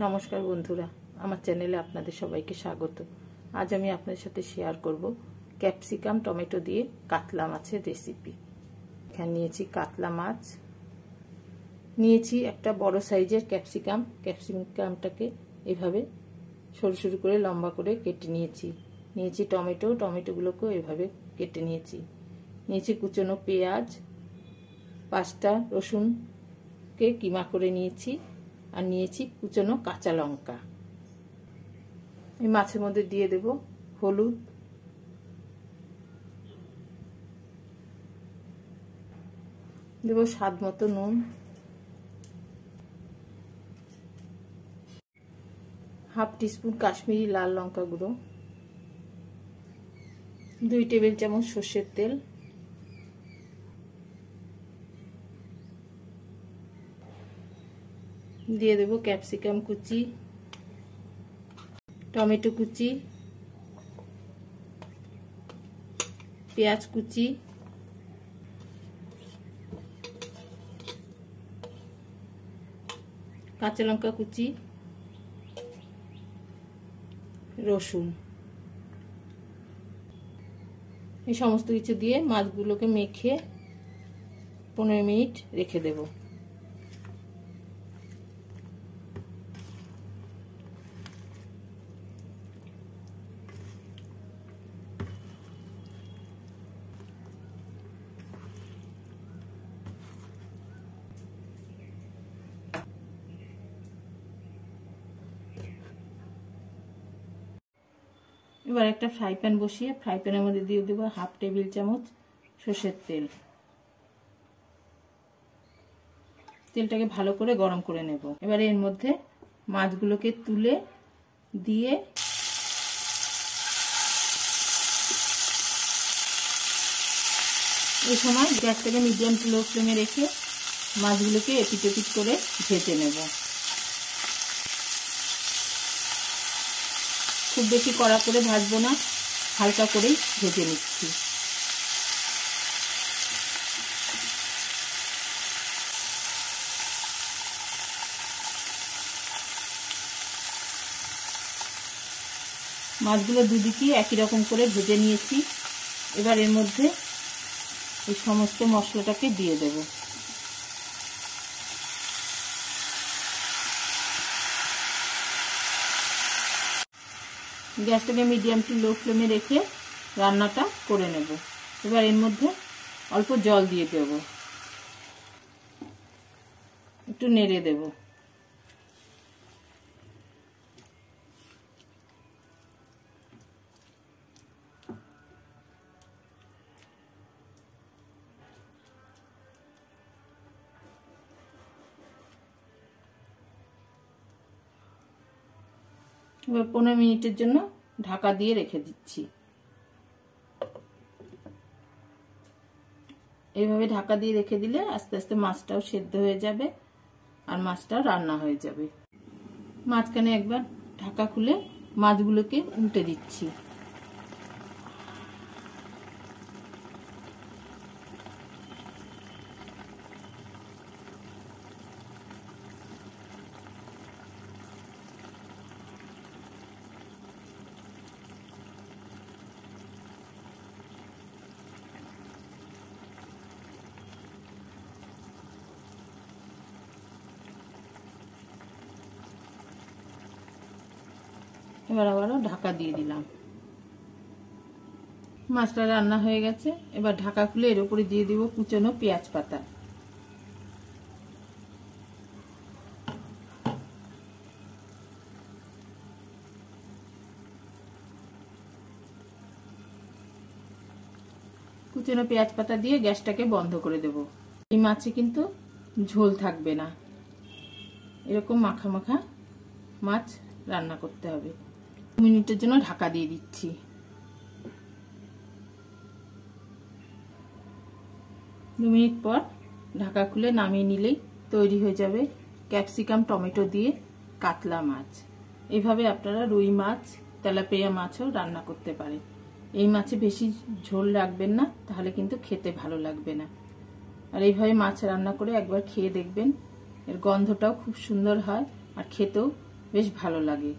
নমস্কার বন্ধুরা, আমার চ্যানেলে আপনাদের সবাইকে স্বাগত। আজ আমি আপনাদের সাথে শেয়ার করব ক্যাপসিকাম টমেটো দিয়ে কাতলা মাছের রেসিপি। এখানে নিয়েছি কাতলা মাছ, নিয়েছি একটা বড় সাইজের ক্যাপসিকামটাকে এভাবে সরু সরু করে লম্বা করে কেটে নিয়েছি টমেটোগুলোকেও এভাবে কেটে নিয়েছি কুচনো পেঁয়াজ, 5টা রসুনকে কিমা করে নিয়েছি, আর নিয়েছি কুচনো কাঁচা লঙ্কা। এই মাছের মধ্যে দিয়ে দেব হলুদ, দেব স্বাদ মতো নুন, হাফ টিস্পুন কাশ্মীরি লাল লঙ্কা গুঁড়ো, 2 টেবিল চামচ সর্ষের তেল, দিয়ে দেব ক্যাপসিকাম কুচি, টমেটো কুচি, পেঁয়াজ কুচি, কাঁচা লঙ্কা কুচি, রসুন। এই সমস্ত কিছু দিয়ে মাছগুলোকে মেখে 15 মিনিট রেখে দেব। এবার একটা ফ্রাই প্যান বসিয়ে ফ্রাই প্যানের মধ্যে দিয়ে দেবো হাফ টেবিল চামচ সর্ষের তেল। তেলটাকে ভালো করে গরম করে নেব। এবার এর মধ্যে মাছগুলোকে তুলে দিয়ে এই সময় গ্যাসটাকে মিডিয়াম টু লো ফ্লেমে রেখে মাছগুলোকে এপিট ওপিট করে ভেজে নেব। খুব বেশি কড়া করে ভাজবো না, হালকা করেই ভেজে নিচ্ছি। মাছগুলো দুদিকেই একই রকম করে ভেজে নিয়েছি। এবার এর মধ্যে এই সমস্ত মশলাটাকে দিয়ে দেব। গ্যাসটাকে মিডিয়াম টু লো ফ্লেমে রেখে রান্নাটা করে নেব। এবার এর মধ্যে অল্প জল দিয়ে দেব, একটু নেড়ে দেব। এবার 15 মিনিটের জন্য ঢাকা দিয়ে রেখে দিচ্ছি। এইভাবে ঢাকা দিয়ে রেখে দিলে আস্তে আস্তে মাছটাও সেদ্ধ হয়ে যাবে আর মাছটাও রান্না হয়ে যাবে। মাঝখানে একবার ঢাকা খুলে মাছগুলোকে উল্টে দিচ্ছি। এবার আবারও ঢাকা দিয়ে দিলাম। মাছটা রান্না হয়ে গেছে। এবার ঢাকা খুলে এর উপরে দিয়ে দিব কুচনো পেঁয়াজ পাতা। কুচনো পেঁয়াজ পাতা দিয়ে গ্যাসটাকে বন্ধ করে দেব। এই মাছে কিন্তু ঝোল থাকবে না, এরকম মাখা মাখা মাছ রান্না করতে হবে। 2 মিনিটের জন্য ঢাকা দিয়ে দিচ্ছি। 2 মিনিট পর ঢাকা খুলে নামিয়ে নিলেই তৈরি হয়ে যাবে ক্যাপসিকাম টমেটো দিয়ে কাতলা মাছ। এইভাবে আপনারা রুই মাছ, তেলাপিয়া মাছও রান্না করতে পারেন। এই মাছে বেশি ঝোল রাখবেন না, তাহলে কিন্তু খেতে ভালো লাগবে না। আর এইভাবে মাছ রান্না করে একবার খেয়ে দেখবেন, এর গন্ধটাও খুব সুন্দর হয় আর খেতেও বেশ ভালো লাগে।